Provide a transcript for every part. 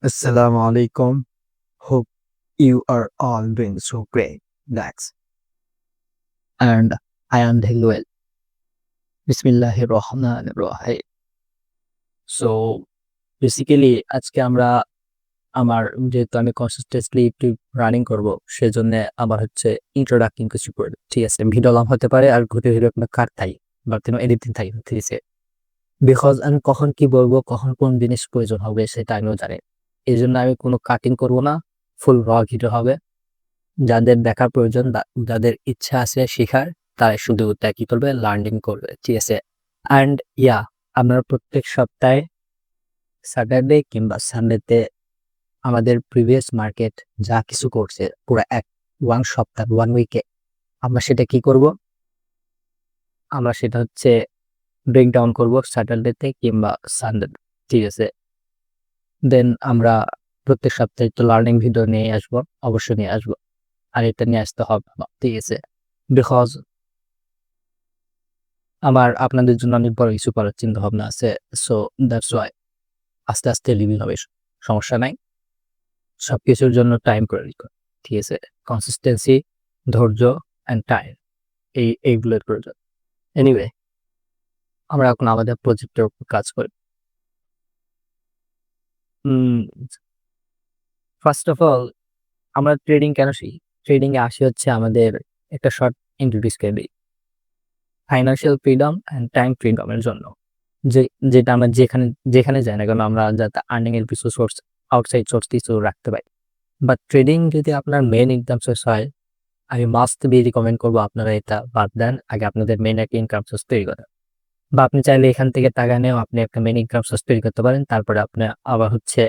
Assalamu alaikum. Hope you are all doing so great. Thanks. And I am doing well. Bismillahir Rahmanir Rahim. So basically আজকে আমরা আমার যেহেতু আমি consistently একটু running করব সেজন্য আমার হচ্ছে ইন্ট্রোডাক্টিং কিছু করে ঠিক আছে ভিডিও লং হতে পারে আর ঘুরে ঘুরে আপনার কাট থাই বা কোনো এডিটিং থাই ঠিক আছে বিকজ আমি কখন কি বলবো কখন কোন জিনিস প্রয়োজন হবে সেটা আমিও জানি এই জন্য আমি কোনো কাটিং করব না ফুল র ভিডিও হবে যাদের দেখার প্রয়োজন যাদের ইচ্ছা আছে শেখার তারা শুধু ওটা কি করবে লার্নিং করবে ঠিক আছে অ্যান্ড আমরা প্রত্যেক সপ্তাহে স্যাটারডে কিংবা সানডেতে আমাদের প্রিভিয়াস মার্কেট যা কিছু করছে পুরো ওয়ান সপ্তাহ 1 উইকে আমরা সেটা কি করব আমরা সেটা হচ্ছে ব্রেকডাউন করব স্যাটারডেতে কিংবা সানডে ঠিক আছে দেন আমরা প্রত্যেক সপ্তাহে তো লার্নিং ভিডিও নিয়ে আসবো অবশ্যই নিয়ে আসবো আর এটা নিয়ে আসতে হবে ঠিক আছে বিকজ আমার আপনাদের জন্য অনেক বড় কিছু করার চিন্তা ভাবনা আছে সো দ্যাটস ওয়াই আস্তে আস্তে লিভিং হবে সমস্যা নাই সবকিছুর জন্য টাইম করে ঠিক আছে কনসিস্টেন্সি ধৈর্য অ্যান্ড টাইম এইগুলোর প্রয়োজন এনিওয়ে আমরা এখন আমাদের প্রজেক্টের উপর কাজ করি ফার্স্ট অফ অল আমরা ট্রেডিং কেন শিখি ট্রেডিং এ আসি হচ্ছে আমাদের একটা শর্ট ইন্ট্রোডিউস করে দিই ফাইন্যান্সিয়াল ফ্রিডম অ্যান্ড টাইম ফ্রিডমের জন্য যেটা আমরা যেখানে যাই না কেন আমরা যাতে আর্নিং এর কিছু সোর্স আউটসাইড সোর্স কিছু রাখতে পারি বাট ট্রেডিং যদি আপনার মেন ইনকাম সোর্স হয় আমি মাস্ট বি রিকমেন্ড করবো আপনারা এটা বাদ দেন আগে আপনাদের মেন একটা ইনকাম সোর্স তৈরি করেন বা আপনি চাইলে এখান থেকে টাকা নিয়েও আপনি একটা মেন ইনকাম সোর্স তৈরি করতে পারেন তারপরে আপনি আবার হচ্ছে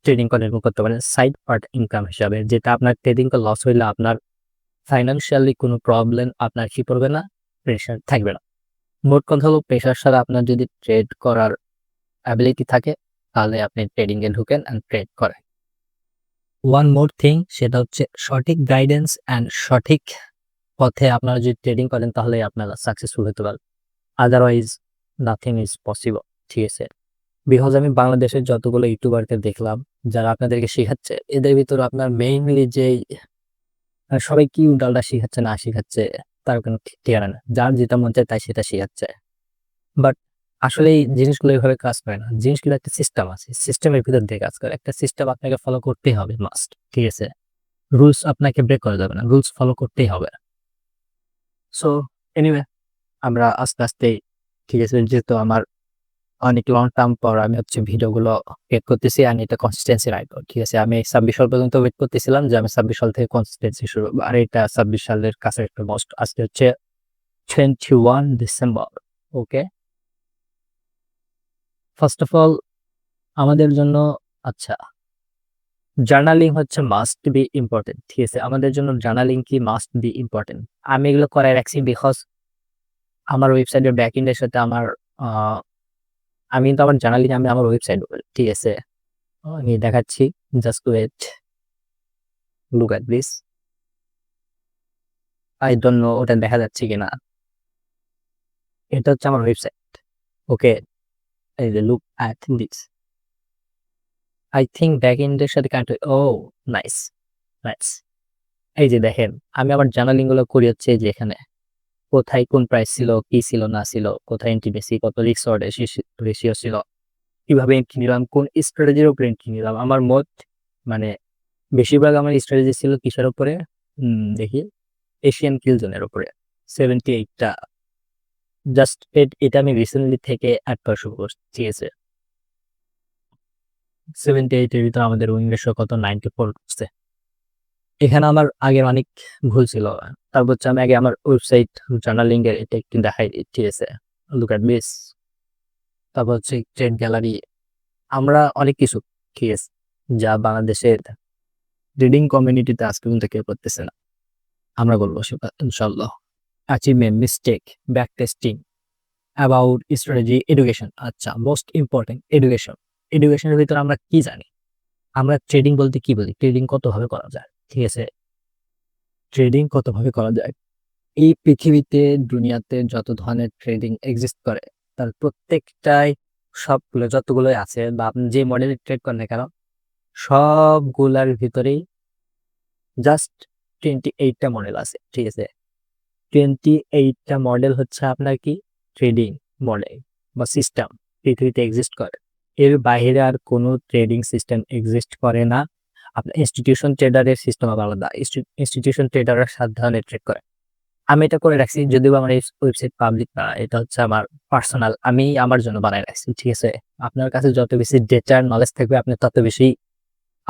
ট্রেডিং কন্টিনিউ করতে পারেন সাইড পার্ট ইনকাম হিসাবে যেটা আপনার ট্রেডিং লস হইলে আপনার ফাইন্যান্সিয়ালি কোনো প্রবলেম আপনার কি পড়বে না প্রেশার থাকবে না মোট কথা হলো প্রেশার ছাড়া আপনার যদি ট্রেড করার অ্যাবিলিটি থাকে তাহলে আপনি ট্রেডিং এ ঢুকেন অ্যান্ড ট্রেড করেন ওয়ান মোর থিং সেটা হচ্ছে সঠিক গাইডেন্স অ্যান্ড সঠিক পথে আপনারা যদি ট্রেডিং করেন তাহলে আপনারা সাকসেসফুল হতে পারবেন আদারওয়াইজ নাথিং ইজ পসিবল ঠিক আছে বিকজ আমি বাংলাদেশের যতগুলো ইউটিউবারকে দেখলাম যারা আপনাদেরকে শেখাচ্ছে এদের ভিতরে আপনার মেইনলি যে সবাই কি উল্টালটা শেখাচ্ছে না শেখাচ্ছে তার কোনো ঠিকানা না যার যেটা মন চায় তাই সেটা শেখাচ্ছে বাট আসলে এই জিনিসগুলো এইভাবে কাজ করে না জিনিসগুলো একটা সিস্টেম আছে সিস্টেমের ভিতর দিয়ে কাজ করে একটা সিস্টেম আপনাকে ফলো করতেই হবে মাস্ট ঠিক আছে রুলস আপনাকে ব্রেক করা যাবে না রুলস ফলো করতেই হবে সো এনিওয়ে আমরা আস্তে আস্তে ঠিক আছে যেহেতু আমার অনেক লং টার্ম পর আমি হচ্ছে ভিডিওগুলো ক্রিয়েট করতেছি আর এটা কনসিস্টেন্সি রাখবো ঠিক আছে আমি 26 সাল পর্যন্ত ওয়েট করতেছিলাম যে আমি 26 সাল থেকে কনসিস্টেন্সি শুরু করবো আর এটা 26 সালের কাছে একটা মোস্ট আজকে হচ্ছে 21 December okay first of all আমাদের জন্য আচ্ছা জার্নালিং হচ্ছে মাস্ট বি ইম্পর্টেন্ট ঠিক আছে আমাদের জন্য জার্নালিং কি মাস্ট বি ইম্পর্টেন্ট আমি এগুলো করে রাখছি বিকজ আমার ওয়েবসাইটের ব্যাক এন্ডের সাথে আমার আমি কিন্তু আমার জার্নালিং আমি আমার ওয়েবসাইট ঠিক আছে আমি দেখাচ্ছি just wait look at this I don't know ওটা দেখা যাচ্ছে কিনা এটা হচ্ছে আমার ওয়েবসাইট ওকে এই যে look at this I think back এন্ডের সাথে কানেক্ট ও নাইস নাইস এই যে দেখেন আমি আমার জার্নালিং গুলো করি হচ্ছে যে এখানে কোথায় কোন প্রাইস ছিল কি ছিল না ছিল কোথায় এন্ট্রি বেশি কত রিস্ক রেশিও ছিল কিভাবে এন্ট্রি নিলাম কোন স্ট্র্যাটেজির উপরে এন্ট্রি নিলাম আমার মোট মানে বেশিরভাগ আমার স্ট্র্যাটেজি ছিল কিসের উপরে দেখি এশিয়ান কিল জোনের উপরে 78টা জাস্ট এটা আমি রিসেন্টলি থেকে অ্যাড করা শুরু করছি ঠিক আছে 78 এর ভিতরে আমাদের উইং রেশিও কত 94 করছে এখানে আমার আগের অনেক ভুল ছিল তারপর হচ্ছে আমি আগে আমার ওয়েবসাইট জার্নালিং এর এটা একটু দেখাই ঠিক আছে লুক অ্যাট দিস তারপর হচ্ছে ট্রেড গ্যালারি আমরা অনেক কিছু ঠিক আছে যা বাংলাদেশের ট্রেডিং কমিউনিটিতে আজকে পর্যন্ত কেউ করতেছে না আমরা বলবো সেটা ইনশাল্লাহ achievement mistake back testing about strategy education আচ্ছা মোস্ট ইম্পর্টেন্ট এডুকেশনের ভিতরে আমরা কি জানি আমরা ট্রেডিং বলতে কি বলি ট্রেডিং কতভাবে করা যায় ঠিক আছে ট্রেডিং কতভাবে করা যায় এই পৃথিবীতে দুনিয়াতে যত ধরনের ট্রেডিং এক্সিস্ট করে তার প্রত্যেকটাই সবগুলো যতগুলোই আছে বা আপনি যে মডেলের ট্রেড করেন না কেন সবগুলার ভিতরেই জাস্ট 28টা মডেল আছে, ঠিক আছে? 28টা মডেল হচ্ছে আপনার কি ট্রেডিং মডেল বা সিস্টেম পৃথিবীতে এক্সিস্ট করে। এর বাইরে আর কোনো ট্রেডিং সিস্টেম এক্সিস্ট করে না। আপনার ইনস্টিটিউশন ট্রেডারের সিস্টেম আবার আলাদা। ইনস্টিটিউশন ট্রেডাররা 7 ধরনের ট্রেড করে। আমি এটা করে রাখছি, যদিও আমার এই ওয়েবসাইট পাবলিক না, এটা হচ্ছে আমার পার্সোনাল, আমি আমার জন্য বানায় রাখছি, ঠিক আছে? আপনার কাছে যত বেশি ডেটার নলেজ থাকবে, আপনি তত বেশি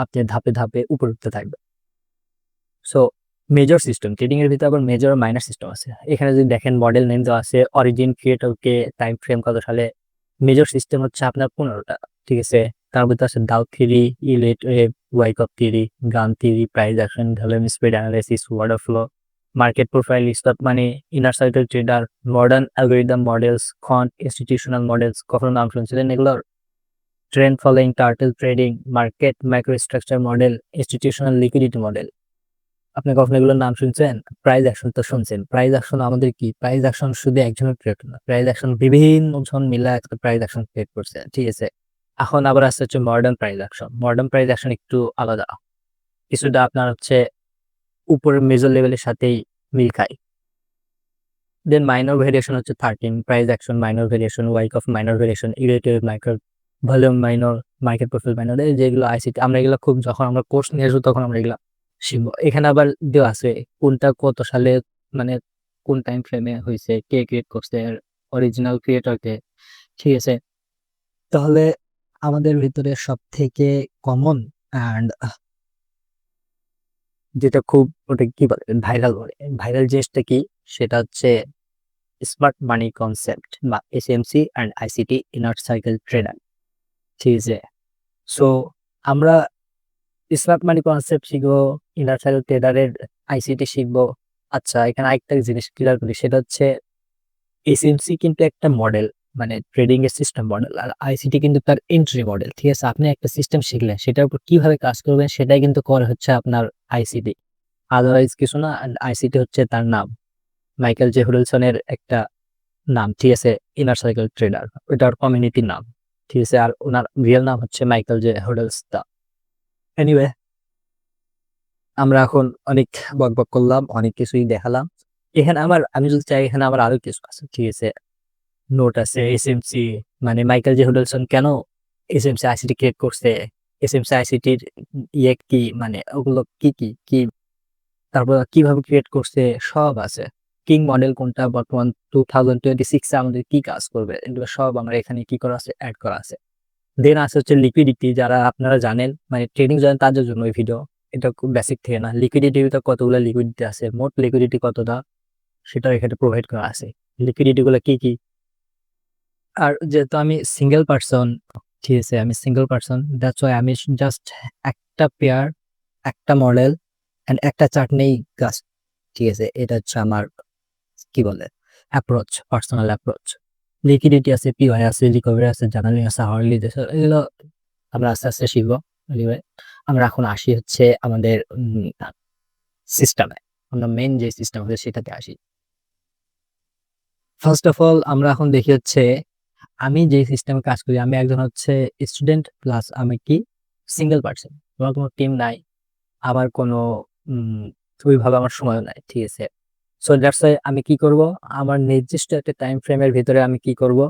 আপনি ধাপে ধাপে উপরে উঠতে থাকবে। সো মেজর সিস্টেম, ট্রেডিং এর ভিতরে আবার মেজর মাইনর সিস্টেম আছে। এখানে যদি দেখেন মডেল নেম দেওয়া আছে, অরিজিন, ক্রিয়েটরকে, টাইম ফ্রেম কত সালে। মেজর সিস্টেম হচ্ছে আপনার 15টা, ঠিক আছে? তার ভিতরে আছে Dow theory, Elliott wave, Wyckoff theory, Gann theory, price action, volume spread analysis, word of flow, market profile, stock money, inner circle trader, modern algorithm models, quant, institutional models. কখনো নাম শুনছিলেন এগুলোর? Trend following, turtle trading, market micro structure model, institutional liquidity model. আপনি কখনো এগুলোর নাম শুনছেন? Price action তো শুনছেন। প্রাইস অ্যাকশন আমাদের কি? প্রাইস অ্যাকশন শুধু একজনের ক্রিয়েট না, প্রাইস অ্যাকশন বিভিন্ন জন মিলে একটা প্রাইস অ্যাকশন ক্রিয়েট করছে, ঠিক আছে? এখন আবার আসছে হচ্ছে modern price action. Modern price action একটু আলাদা, কিছুটা আপনার হচ্ছে উপরের মেজর লেভেলের সাথেই মিল খায়। দেন মাইনর ভেরিয়েশন হচ্ছে 13 price action, minor variation, Wyckoff of minor variation, iterative micro, volume minor, market profile minor, যেগুলো আইসিটি আমরা এগুলো খুব যখন আমরা কোর্স নিয়ে আসবো তখন আমরা এগুলো শিখবো। এখানে আবার দেওয়া আছে কোনটা কত সালে, মানে কোন টাইম ফ্রেমে হয়েছে, কে ক্রিয়েট করছে, অরিজিনাল ক্রিয়েটরকে, ঠিক আছে? তাহলে আমাদের ভিতরে সব থেকে কমন অ্যান্ড যেটা খুব ওটা কি বলে ভাইরাল, বলে ভাইরাল জিনিসটা কি, সেটা হচ্ছে স্মার্ট মানি কনসেপ্ট বা SMC and ICT inner cycle trader, ঠিক আছে? সো আমরা স্মার্ট মানি কনসেপ্ট শিখবো, ইনার সাইকেল ট্রেডারের আইসিটি শিখবো। আচ্ছা, এখানে আরেকটা জিনিস ক্লিয়ার করি, সেটা হচ্ছে এসএমসি কিন্তু একটা মডেল, মানে ট্রেডিং এর সিস্টেম মডেল, আর আইসিটি কিন্তু তার এন্ট্রি মডেল, ঠিক আছে? আপনি একটা সিস্টেম শিখলেন, সেটার উপর কিভাবে কাজ করবেন সেটাই কিন্তু করে হচ্ছে আপনার আইসিটি, আদারওয়াইজ কিছু না। আইসিটি হচ্ছে তার নাম, মাইকেল জে হুডলসনের একটা নাম, ঠিক আছে? ইনার সাইকেল ট্রেডার ওটার কমিউনিটির নাম, ঠিক আছে? আর ওনার রিয়েল নাম হচ্ছে মাইকেল জে হুডলসন। এনিওয়ে, আমরা এখন অনেক বকবক করলাম, অনেক কিছুই দেখালাম। এখানে আমি যদি চাই, এখানে আমার আরো কিছু আছে, ঠিক আছে? নোট আছে, এসএমসি মানে মাইকেল জে হুডলসন কেন এসএমসি আইসিটি ক্রিয়েট করছে, এসএমসি আইসিটির ইয়ে কি, মানে ওগুলো কি কি কি, তারপর কিভাবে ক্রিয়েট করছে, সব আছে। কিং মডেল কোনটা, বর্তমান 2026 এ আমাদের কি কাজ করবে, এগুলো সব আমরা এখানে কি করা আছে, অ্যাড করা আছে। দেন আছে হচ্ছে লিকুইডিটি, যারা আপনারা জানেন, মানে ট্রেডিং জানেন তাদের জন্য এই ভিডিও। এটা খুব বেসিক থেকে না, লিকুইডিটির ভিতরে কতগুলো লিকুইডিটি আছে, মোট লিকুইডিটি কতটা, সেটা এখানে প্রোভাইড করা আছে। লিকুইডিটি গুলো কি কি। আর যেহেতু আমি সিঙ্গেল পার্সন, ঠিক আছে, আমি সিঙ্গেল পার্সন, দ্যাটস ওয়াই আমি জাস্ট একটা পেয়ার, একটা মডেল এন্ড একটা চার্ট নেই কাজ, ঠিক আছে? এটা হচ্ছে আমার কি বলে অ্যাপ্রোচ, পার্সোনাল অ্যাপ্রোচ। লিকুইডিটি আছে, পিওয়াই আছে, রিকভারি আছে, জার্নালিং আছে, হাওয়ারলি আছে, এগুলো আমরা আস্তে আস্তে শিখবো। এনিওয়ে, আমরা এখন আসি হচ্ছে আমাদের সিস্টেমে, আমরা মেইন যে সিস্টেম আছে সেটাতে আসি। ফার্স্ট অফ অল আমরা এখন দেখি হচ্ছে আমি যে সিস্টেমে কাজ করি, আমি একজন হচ্ছে স্টুডেন্ট প্লাস আমি কি সিঙ্গেল পার্সন, আমার কোনো টিম নাই, আমার কোনো ওইভাবে আমার সময়ও নাই, ঠিক আছে? সো দ্যাটস ওয়াই আমি কি করব, আমার নির্দিষ্ট একটা টাইম ফ্রেমের ভিতরে আমি কি করব,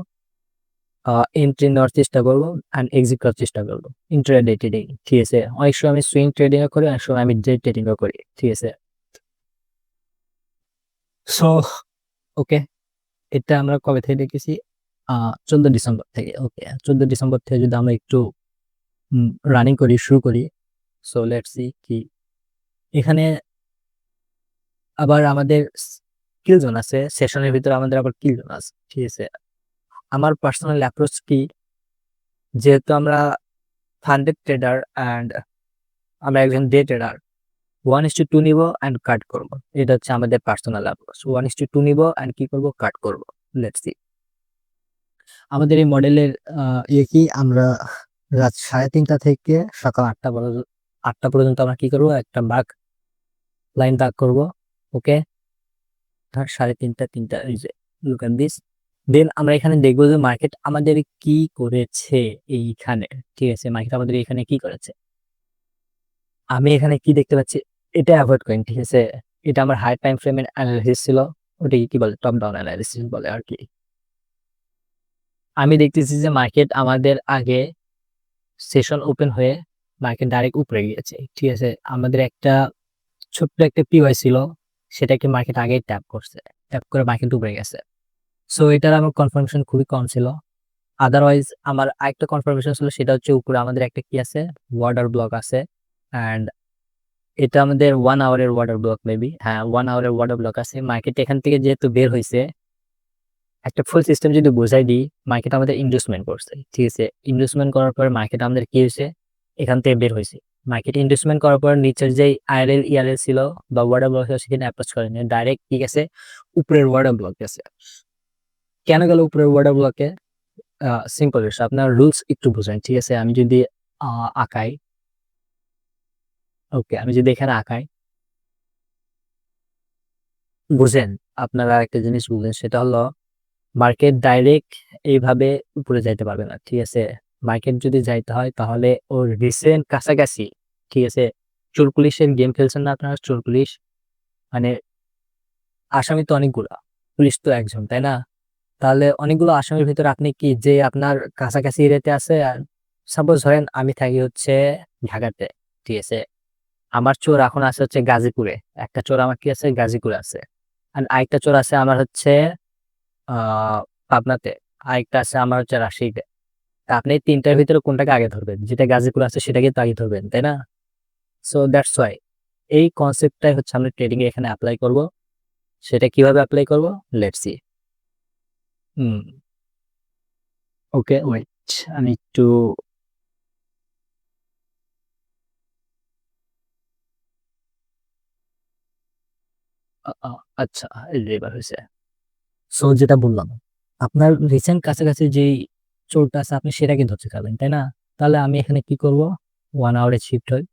এন্ট্রি নেওয়ার চেষ্টা করবো অ্যান্ড এক্সিট করার চেষ্টা করবো। ইন্ট্রাডে ট্রেডিং, ঠিক আছে? অনেক সময় আমি সুইং ট্রেডিংও করি, অনেক সময় আমি ডে ট্রেডিংও করি, ঠিক আছে? সো ওকে, এটা আমরা কবে থেকে দেখেছি? 14 ডিসেম্বর থেকে। ওকে, 14 ডিসেম্বর থেকে যদি আমরা একটু রানিং করি, শুরু করি। সো লেটস সি কি এখানে আবার আমাদের কিল জোন আছে, সেশনের ভিতরে আমাদের আবার কিল জোন আছে, ঠিক আছে? আমার পার্সোনাল অ্যাপ্রোচ কি, যেহেতু আমরা ফান্ডেড ট্রেডার অ্যান্ড আমরা একজন ডে ট্রেডার, 1:2 নিব অ্যান্ড কাট করবো, এটা হচ্ছে আমাদের পার্সোনাল অ্যাপ্রোচ। 1:2 নিব অ্যান্ড কি করবো, কাট করবো। লেটস সি আমাদের এই মডেলের ইয়ে কি, আমরা রাত 3:30 থেকে সকাল 8টা পর্যন্ত আমরা কি করবো, একটা লাইন দাগ করবো। ওকে, 3:30 3টা, এই যে লুক এট দিস। দেন আমরা এখানে দেখবো যে মার্কেট আমাদের কি করেছে এইখানে, ঠিক আছে? মার্কেট আমাদের এখানে কি করেছে, আমি এখানে কি দেখতে পাচ্ছি এটা এভয়েড করেন, ঠিক আছে? এটা আমার হাই টাইম ফ্রেমের অ্যানালিসিস ছিল। ওটাকে কি বলে? টপ ডাউন অ্যানালিসিস বলে আরকি। আমি দেখতেছি যে মার্কেট আমাদের আগে সেশন ওপেন হয়ে মার্কেট ডাইরেক্ট উপরে গিয়েছে। ঠিক আছে? আমাদের একটা ছোট্ট একটা পিওয়াই ছিল, সেটাকে মার্কেট আগেই ট্যাপ করছে। ট্যাপ করে মার্কেট উপরে গেছে। সো এটার আমার কনফার্মেশন খুবই কম ছিল। আদারওয়াইজ আমার আরেকটা কনফার্মেশন ছিল, সেটা হচ্ছে উপরে আমাদের একটা কি আছে? ওয়াটার ব্লক আছে। অ্যান্ড এটা আমাদের 1 আওয়ারের ওয়াটার ব্লক মেবি। হ্যাঁ, 1 আওয়ারের ওয়াটার ব্লক আছে। মার্কেট এখান থেকে যেহেতু বের হইছে, একটা ফুল সিস্টেম যদি বোঝাই দিই, মার্কেট আমাদের ইনভেস্টমেন্ট করছে। ঠিক আছে? ইনভেস্টমেন্ট করার পরে মার্কেট আমাদের কি হইছে? এখান থেকে বের হইছে। মার্কেট ইনভেস্টমেন্ট করার পর নিচের যেই আইএলএল, ইআরএল ছিল বা ওয়াটার ব্লক ছিল সেখানে অ্যাপ্রোচ করেনি। ডাইরেক্ট কি গেছে? উপরের ওয়াটার ব্লক গেছে। কেন গেল উপরের ওয়াটার ব্লকে? সিম্পল বিষয়। আপনার রুলস একটু বুঝেন। ঠিক আছে? আমি যদি আঁকাই, ওকে, আমি যদি এখানে আঁকাই, বুঝেন? আপনারা একটা জিনিস বুঝেন, সেটা হলো মার্কেট ডাইরেক্ট এইভাবে উপরে যাইতে পারবে না। ঠিক আছে? মার্কেট যদি যাইতে হয় তাহলে ওর রিসেন্ট কাছাকাছি, ঠিক আছে? চোর পুলিশের গেম খেলছেন না আপনারা? চোর পুলিশ মানে আসামি তো অনেকগুলা, পুলিশ তো একজন, তাই না? তাহলে অনেকগুলো আসামির ভিতরে আপনি কি যে আপনার কাছাকাছি এরিয়াতে আছে, আর সাপোজ ধরেন আমি থাকি হচ্ছে ঢাকাতে, ঠিক আছে? আমার চোর এখন আছে হচ্ছে গাজীপুরে। একটা চোর আমার কি আছে? গাজীপুরে আছে। আর আরেকটা চোর আছে আমার হচ্ছে আহ পাবনাতে। আরেকটা আছে আমার হচ্ছে রাজশাহীতে। তা আপনি ৩ টার ভিতরে কোনটাকে আগে ধরবেন? যেটা গাজীপুর আছে সেটাকে তো আগে ধরবেন, তাই না? সো দ্যাটস ওয়াই এই কনসেপ্টটাই হচ্ছে আমরা ট্রেডিং এ এখানে এপ্লাই করব। সেটা কিভাবে এপ্লাই করব? Let's see. Hmm, okay, wait, আমি একটু আ আ আচ্ছা, এই যে এবার হইছে। সো যেটা বললাম, আপনার রিসেন্ট কাছাকাছি যেই চোরটা আছে আপনি সেটাকে ধরতে চাবেন, তাই না? তাহলে আমি এখানে কি করব? 1 আওয়ারে শিফট হই।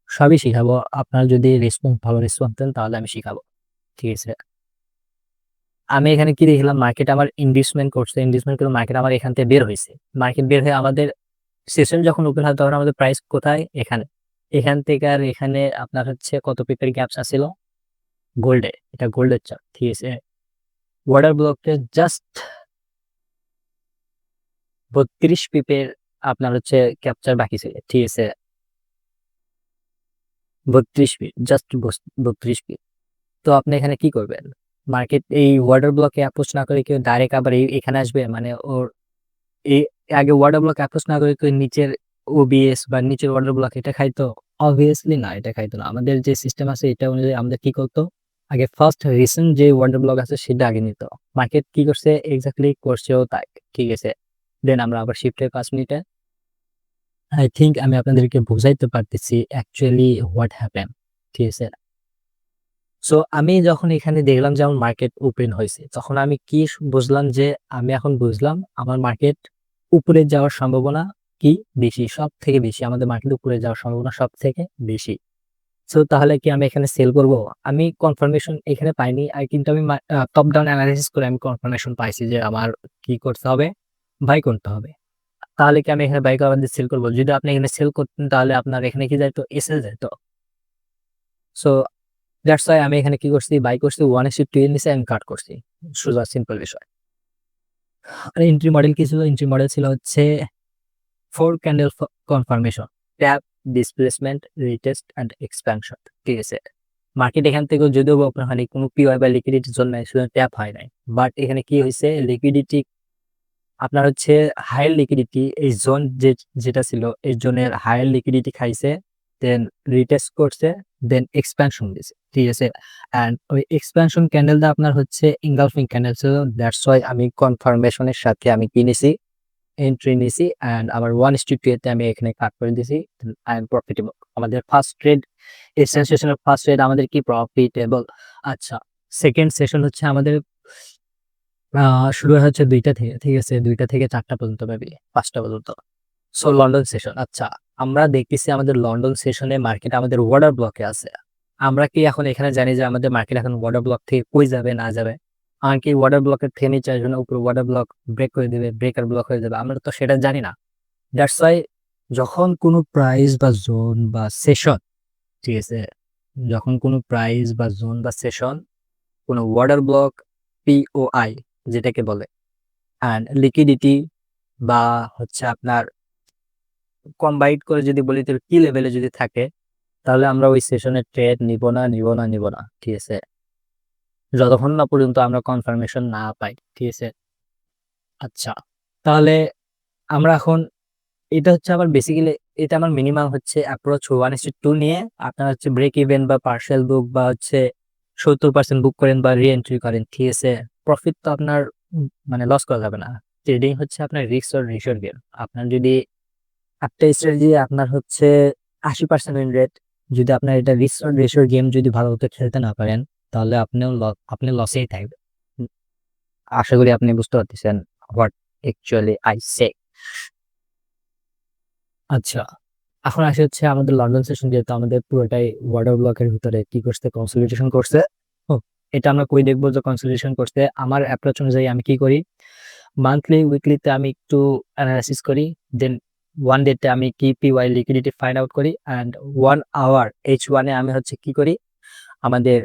সবই শিখাবো। আপনারা যদি ভালো রেসপন্স দেন তাহলে আমি শিখাবো। ঠিক আছে? আমি এখানে কি দেখলাম? মার্কেট আমার ইনভেস্টমেন্ট করছে। ইনভেস্টমেন্ট করে মার্কেট আমার এখান থেকে বের হইছে। মার্কেট বের হয়ে আমাদের সেশন যখন ওপেন হয় তখন আমাদের প্রাইস কোথায়? এখানে। এখান থেকে আর এখানে আপনার হচ্ছে কত পিপের গ্যাপস আছিল? গোল্ডে। এটা গোল্ডের চার্ট। ঠিক আছে? ওয়াটার ব্লকে জাস্ট ৩২ পিপের আপনার হচ্ছে ক্যাপচার বাকি ছিল। ঠিক আছে? ৩২ পিপ, জাস্ট ৩২ পিপ। তো আপনি এখানে কি করবেন? মার্কেট এই ওয়াটার ব্লকে অ্যাপ্রোচ না করে কেউ ডাইরেক্ট আবার এখানে আসবে? মানে ওর এই আগে ওয়াটার ব্লক অ্যাপ্রোচ না করে কেউ নিচের ওবিএস বা নিচের ওয়াটার ব্লক এটা খাইতো? অবভিয়াসলি না, এটা খাইতো না। আমাদের যে সিস্টেম আছে এটা অনুযায়ী আমাদের কি করতো? আগে ফার্স্ট রিসেন্ট যে ওয়াটার ব্লক আছে সেটা আগে নিত। মার্কেট কি করছে? এক্সাক্টলি করছেও তাই। ঠিক আছে? দেন আমরা আবার শিফটের ৫ মিনিটে আই থিংক আমি আপনাদেরকে বুঝাইতে পারতেছি অ্যাকচুয়ালি হোয়াট হ্যাপেন। ঠিক আছে? সো আমি যখন এখানে দেখলাম যে আমার মার্কেট ওপেন হইছে, তখন আমি কি বুঝলাম? যে আমি এখন বুঝলাম আমার মার্কেট উপরে যাওয়ার সম্ভাবনা কি বেশি, সবথেকে বেশি। আমাদের মার্কেট উপরে যাওয়ার সম্ভাবনা সবথেকে বেশি। সো তাহলে কি আমি এখানে সেল করব? আমি কনফার্মেশন এখানে পাইনি। কিন্তু আমি টপ ডাউন এনালাইসিস করে আমি কনফার্মেশন পাইছি যে আমার কি করতে হবে? বাই করতে হবে। তাহলে কি আমি এখানে বাই করে দিয়ে সেল করব? যদি আপনি এখানে সেল করতেন তাহলে আপনার এখানে কি যাইতো? এসএল যাইতো। সো দ্যাটস ওয়াই আমি এখানে কি করছি? বাই করছি 1:2 এর নিচে আমি কাট করছি। সোজা সিম্পল বিষয়। আর এন্ট্রি মডেল কি ছিল? এন্ট্রি মডেল ছিল হচ্ছে 4 candle confirmation, tap, displacement, retest and expansion. ঠিক আছে? মার্কেট এখান থেকেও যদিও ওপেন হয়নি, কোনো পিওয়াই বা লিকুইডিটির জন্য শুধু ট্যাপ হয় নাই। বাট এখানে কি হইছে? লিকুইডিটি আপনার হচ্ছে হাইয়ার লিকুইডিটি এই জোন যেটা ছিল এই জোনের হাইয়ার লিকুইডিটি খাইছে, দেন রিটেস্ট করছে, দেন এক্সপ্যানশন দিছে। ঠিক আছে? অ্যান্ড ওই এক্সপ্যানশন ক্যান্ডেলটা আপনার হচ্ছে ইনগালফিং ক্যান্ডেল ছিল। দ্যাটস ওয়াই আমি কনফার্মেশনের সাথে আমি কি নিছি? এন্ট্রি নিছি অ্যান্ড আমার 1:2 তে আমি এখানে কাট করে দিছি। I am profitable. আমাদের ফার্স্ট ট্রেড, এই সেশনের ফার্স্ট ট্রেড আমাদের কি প্রফিটেবল। আচ্ছা, সেকেন্ড সেশন হচ্ছে আমাদের আ শুরু হয় হচ্ছে ২টা থেকে। ঠিক আছে? ২টা থেকে ৪টা পর্যন্ত মেবি ৫টা পর্যন্ত। So London session. আচ্ছা, আমরা দেখতেছি আমাদের লন্ডন সেশনে মার্কেট আমাদের অর্ডার ব্লকে আছে। আমরা কি এখন এখানে জানি যে আমাদের মার্কেট এখন অর্ডার ব্লক থেকে কই যাবে না যাবে? আর কি অর্ডার ব্লকের থেকে নিচে আসবে না উপরে অর্ডার ব্লক ব্রেক করে দিবে, ব্রেকার ব্লক হয়ে যাবে? আমরা তো সেটা জানি না। দ্যাটস ওয়াই যখন কোনো প্রাইস বা জোন বা সেশন ঠিক আছে, যখন কোনো প্রাইস বা জোন বা সেশন কোনো ওয়াটার ব্লক পিওআই যেটাকে বলে অ্যান্ড লিকুইডিটি বা হচ্ছে আপনার কম্বাইন্ড করে যদি বলি তো কি লেভেলে যদি থাকে, তাহলে আমরা ওই সেশনে ট্রেড নিব না, ঠিক আছে, যতক্ষণ না পর্যন্ত আমরা কনফার্মেশন না পাই, ঠিক আছে। আচ্ছা, তাহলে আমরা এখন এটা হচ্ছে আবার বেসিক্যালি এটা আমার মিনিমাম হচ্ছে অ্যাপ্রোচ 1:2 নিয়ে আপনার হচ্ছে ব্রেক ইভেন বা পার্সেল বুক বা হচ্ছে 70% বুক করেন বা রি এন্ট্রি করেন, ঠিক আছে। প্রফিট তো আপনার মানে লস করা যাবে না। ট্রেডিং হচ্ছে আপনার রিস্ক আর রিস্কের গেম। আপনার যদি একটা স্ট্র্যাটেজি আপনার হচ্ছে 80% উইন রেট, যদি আপনার এটা রিস্ক আর রেশিওর গেম যদি ভালো মতো খেলতে না পারেন, তাহলে আপনি লসেই থাকবেন। আশা করি আপনি বুঝতে পারতেছেন হোয়াট অ্যাকচুয়ালি আই সে। আচ্ছা, এখন আসে হচ্ছে আমাদের লন্ডন সেশন, যেহেতু আমাদের পুরোটাই ওয়াটার ব্লকের ভিতরে কি করছে, কনসলিডেশন করছে। এটা আমরা কই দেখবো যে কনসলিডেশন করছে। আমার অ্যাপ্রোচ অনুযায়ী আমি কি করি, মান্থলি উইকলিতে আমি একটু অ্যানালাইসিস করি, দেন ওয়ান ডেতে আমি কি পিওয়াই লিকুইডিটি ফাইন্ড আউট করি, অ্যান্ড 1 আওয়ার H1 আমি হচ্ছে কি করি, আমাদের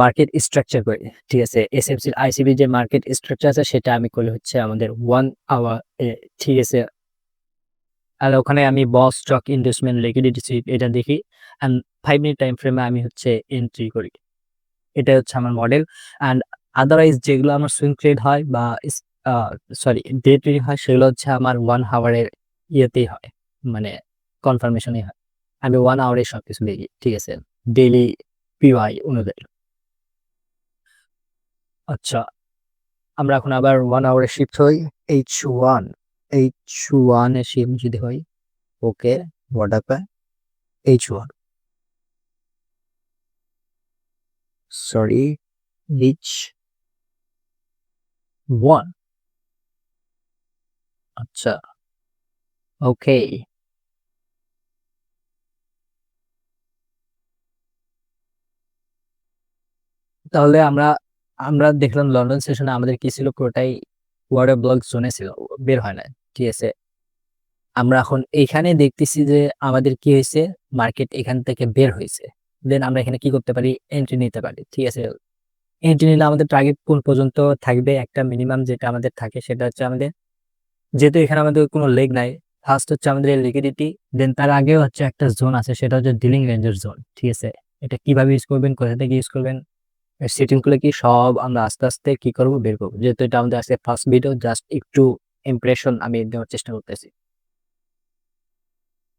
মার্কেট স্ট্রাকচার করি, ঠিক আছে। এসএফসি আইসিবি যে মার্কেট স্ট্রাকচার আছে সেটা আমি করি হচ্ছে আমাদের 1 আওয়ার, ঠিক আছে। আর ওখানে আমি বস স্টক ইনভেস্টমেন্ট লিকুইডিটি সুইপ এটা দেখি, অ্যান্ড 5 মিনিট টাইম ফ্রেমে আমি হচ্ছে এন্ট্রি করি। এটা হচ্ছে আমার মডেল। অ্যান্ড আদারওয়াইজ যেগুলো আমার সুইং ট্রেড হয় বা সরি ডে ট্রেডিং হয়, সেগুলো হচ্ছে আমার 1 আওয়ারের ইয়েতেই হয়, মানে কনফার্মেশনই হয়। আমি 1 আওয়ারে সবকিছু দেখি, ঠিক আছে, ডেইলি পিওয়াই অনুযায়ী। আচ্ছা, আমরা এখন আবার 1 আওয়ারে শিফট হই। H1 H1 এ শিফট যদি হই, ওকে, what happen H1, sorry, H1, আচ্ছা, ওকে। তাহলে আমরা আমরা দেখলাম লন্ডন সেশনে আমাদের কি ছিল, পুরোটাই ওয়াটার ব্লক জোনে ছিল, বের হয় না, ঠিক আছে। আমরা এখন এইখানে দেখতেছি যে আমাদের কি হয়েছে, মার্কেট এখান থেকে বের হয়েছে। দেন আমরা এখানে কি করতে পারি, এন্ট্রি নিতে পারি, ঠিক আছে। এন্ট্রি নিলে আমাদের টার্গেট কোন পর্যন্ত থাকবে, একটা মিনিমাম যেটা আমাদের থাকে সেটা হচ্ছে আমাদের, যেহেতু এখানে আমাদের কোনো লেগ নাই, ফার্স্ট হচ্ছে আমাদের লিকুইডিটি, দেন তার আগেও হচ্ছে একটা জোন আছে, সেটা হচ্ছে ডিলিং রেঞ্জের জোন, ঠিক আছে। এটা কিভাবে ইউজ করবেন, কোথা থেকে ইউজ করবেন, সেটিং গুলো কি সব আমরা আস্তে আস্তে কি করব, বের করবো। যেহেতু এটা আমাদের আজকে ফার্স্ট ভিডিও, জাস্ট একটু ইমপ্রেশন আমি দেওয়ার চেষ্টা করতেছি।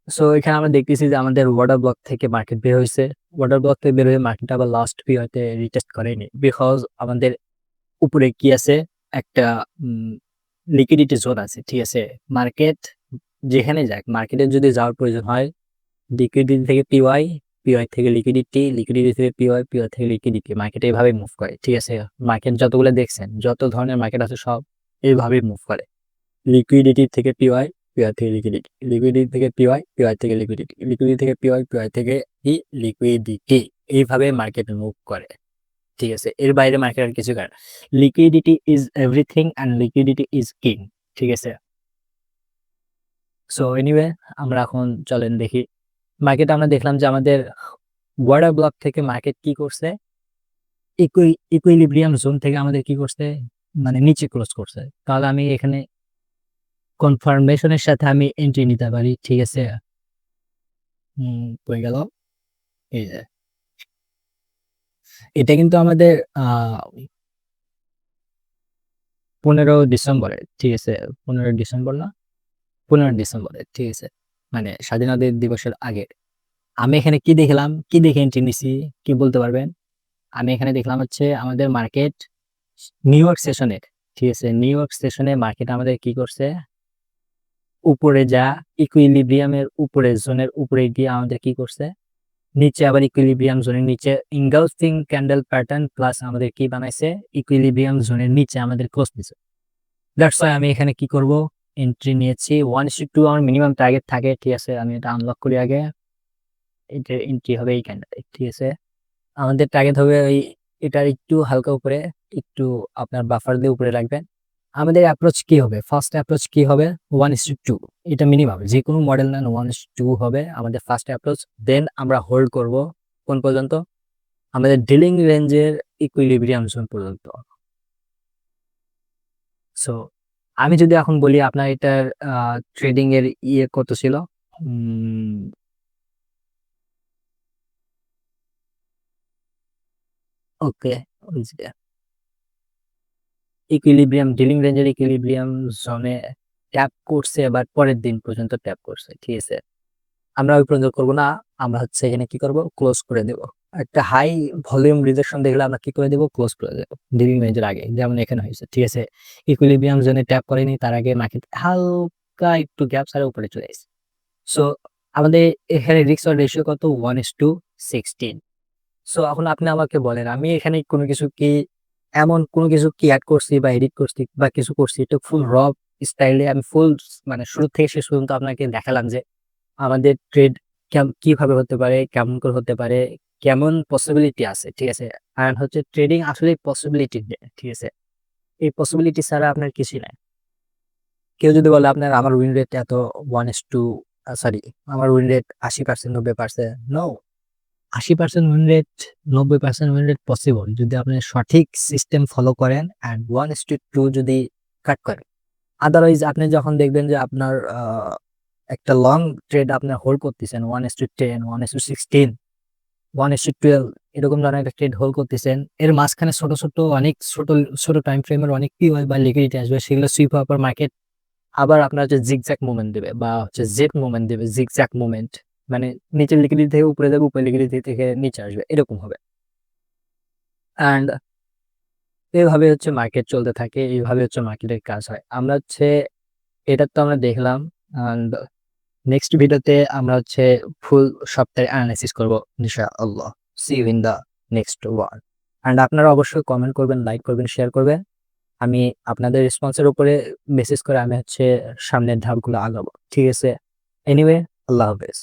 সো এখানে আমরা দেখতেছি যে আমাদের ওয়াটার ব্লক থেকে মার্কেট বের হয়েছে। ওয়াটার ব্লক থেকে বের হয়ে মার্কেট আবার লাস্ট পিরিয়ডে রিটেস্ট করেনি, বিকজ আমাদের উপরে কি আছে, একটা লিকুইডিটি জোন আছে, ঠিক আছে। মার্কেট যেখানে যাক, মার্কেটের যদি যাওয়ার প্রয়োজন হয়, লিকুইডিটি থেকে পিওয়াই, পিওয়াই থেকে লিকুইডিটি, লিকুইডিটি থেকে পিওয়াই, পিওয়াই থেকে লিকুইডিটি, মার্কেট এইভাবে মুভ করে, ঠিক আছে। মার্কেট যতগুলো দেখছেন, যত ধরনের মার্কেট আছে সব এইভাবেই মুভ করে। লিকুইডিটি থেকে পিওয়াই, পিওয়াই থেকে লিকুইডিটি, লিকুইডিটি থেকে পিওয়াই, পিওয়াই থেকে লিকুইডিটি, লিকুইডিটি থেকে পিওয়াই, পিওয়াই থেকে লিকুইডিটি, এইভাবে মার্কেট মুভ করে, ঠিক আছে। এর বাইরে মার্কেট আর কিছু করে না। Liquidity is everything and liquidity is king, ঠিক আছে। সো এনিওয়ে, আমরা এখন চলেন দেখি মার্কেট। আমরা দেখলাম যে আমাদের ওয়াটার ব্লক থেকে মার্কেট কি করছে, ইকুইলিব্রিয়াম জোন থেকে আমাদের কি করছে, মানে নিচে ক্লোজ করছে। তাহলে আমি এখানে কনফার্মেশনের সাথে আমি এন্ট্রি নিতে পারি, ঠিক আছে। হয়ে গেল, এই যে এটা কিন্তু আমাদের 15 ডিসেম্বরে, ঠিক আছে। 15 ডিসেম্বর না, 15 ডিসেম্বরে, ঠিক আছে, মানে স্বাধীনতা দিবসের আগে। আমি এখানে কি দেখলাম, কি দেখে এন্ট্রি নিছি, কি বলতে পারবেন? আমি এখানে দেখলাম হচ্ছে আমাদের মার্কেট নিউ ইয়র্ক সেশনে, ঠিক আছে, নিউ ইয়র্ক সেশনে মার্কেট আমাদের কি করছে, উপরে যা ইকুইলিব্রিয়ামের উপরে জোনের উপরে গিয়ে আমাদের কি করছে, নিচে আবার ইকুইলিব্রিয়াম জোনের নিচে ইনগালফিং ক্যান্ডেল প্যাটার্ন প্লাস আমাদের কি বানাইছে, ইকুইলিব্রিয়াম জোনের নিচে আমাদের ক্লোজ দিছে। দ্যাটস ওয়াই আমি এখানে কি করব, এন্ট্রি নিয়েছি। 1:2 আমার মিনিমাম টার্গেট থাকে, ঠিক আছে। আমি এটা আনলক করি আগে, এটা এন্ট্রি হবে এই ক্যান্ডেল, ঠিক আছে। আমাদের টার্গেট হবে ওই এটার একটু হালকা উপরে, একটু আপনার বাফার দিয়ে উপরে রাখবেন, আমাদের অ্যাপ্রোচ কি হবে? ফার্স্ট অ্যাপ্রোচ কি হবে? 1:2 এটা মিনিমাম। যেকোনো মডেল নেন 1:2 হবে আমাদের ফার্স্ট অ্যাপ্রোচ। দেন আমরা হোল্ড করব কোন পর্যন্ত? আমাদের ডিলিং রেঞ্জের ইকুইলিব্রিয়াম জোন পর্যন্ত। সো আমি যদি এখন বলি আপনার এটার ট্রেডিং এর কত ছিল? ওকে, ওই যে ডিলিং রেঞ্জের ইকুইলিব্রিয়াম জোনে ট্যাপ করছে, বাট পরের দিন পর্যন্ত ট্যাপ করছে। ঠিক আছে? আমরা ওই পর্যন্ত করব না। আমরা হচ্ছে এখানে কি করব? ক্লোজ করে দেব। একটা হাই ভলিউম রিজেকশন দেখলে আমরা কি করে দেব? ক্লোজ করে দেব। ডিলিং রেঞ্জের আগে, যেমন এখানে হয়েছে। ঠিক আছে? ইকুইলিব্রিয়াম জোনে ট্যাপ করেনি, তার আগে মার্কেট হালকা একটু গ্যাপ ছাড়া উপরে চলে এসেছে। সো আমাদের এখানে রিস্ক রেশিও কত? 1:16। সো এখন আপনি আমাকে বলেন, আমি এখানে কোনো কিছু কি এমন কোনো কিছু কি অ্যাড করছি বা এডিট করছি বা কিছু করছি? এটা ফুল র স্টাইলে আমি ফুল মানে শুরু থেকে শেষ পর্যন্ত আপনাকে দেখালাম যে আমাদের ট্রেড কিভাবে হতে পারে, কেমন করে হতে পারে, কেমন পসিবিলিটি আছে। ঠিক আছে? আর হচ্ছে ট্রেডিং আসলে পসিবিলিটি দেয়। ঠিক আছে? এই পসিবিলিটি ছাড়া আপনার কিছুই নাই। কেউ যদি বলে আপনার আমার উইন রেট এত 1:2, সরি, আমার win rate 80%, 90%, no. 80% win rate, 90% win rate possible যদি আপনি সঠিক সিস্টেম ফলো করেন অ্যান্ড 1:2 যদি কাট করেন। আদারওয়াইজ আপনি যখন দেখবেন যে আপনার একটা লং ট্রেড আপনি হোল্ড করতেছেন 1:10, 1:16, 1:12 এরকম ধরনের একটা ট্রেড হোল্ড করতেছেন, এর মাঝখানে ছোট ছোট অনেক ছোট টাইম ফ্রেমের অনেক পিওয়াই বা লিকুইডিটি আসবে, সেগুলো সুইপ হওয়ার পর মার্কেট আবার আপনার হচ্ছে জিগজ্যাগ মুভমেন্ট দেবে বা হচ্ছে জেড মুভমেন্ট দেবে, জিগজ্যাগ মুভমেন্ট। মানে নিচের লিকুইডিটি থেকে উপরে যাবে, উপরের লিকুইডিটি থেকে নিচে আসবে, এরকম হবে। অ্যান্ড এইভাবে হচ্ছে মার্কেট চলতে থাকে, এইভাবে হচ্ছে মার্কেটের কাজ হয়। আমরা হচ্ছে এটা তো আমরা দেখলাম। অ্যান্ড নেক্সট ভিডিওতে আমরা হচ্ছে ফুল সপ্তাহের অ্যানালাইসিস করবো ইনশাআল্লাহ। See you in the next one. And আপনারা অবশ্যই কমেন্ট করবেন, লাইক করবেন, শেয়ার করবেন। আমি আপনাদের রেসপন্সের উপরে মেসেজ করে আমি হচ্ছে সামনের ধাপগুলো আগাবো। ঠিক আছে? এনিওয়ে, আল্লাহ হাফেজ।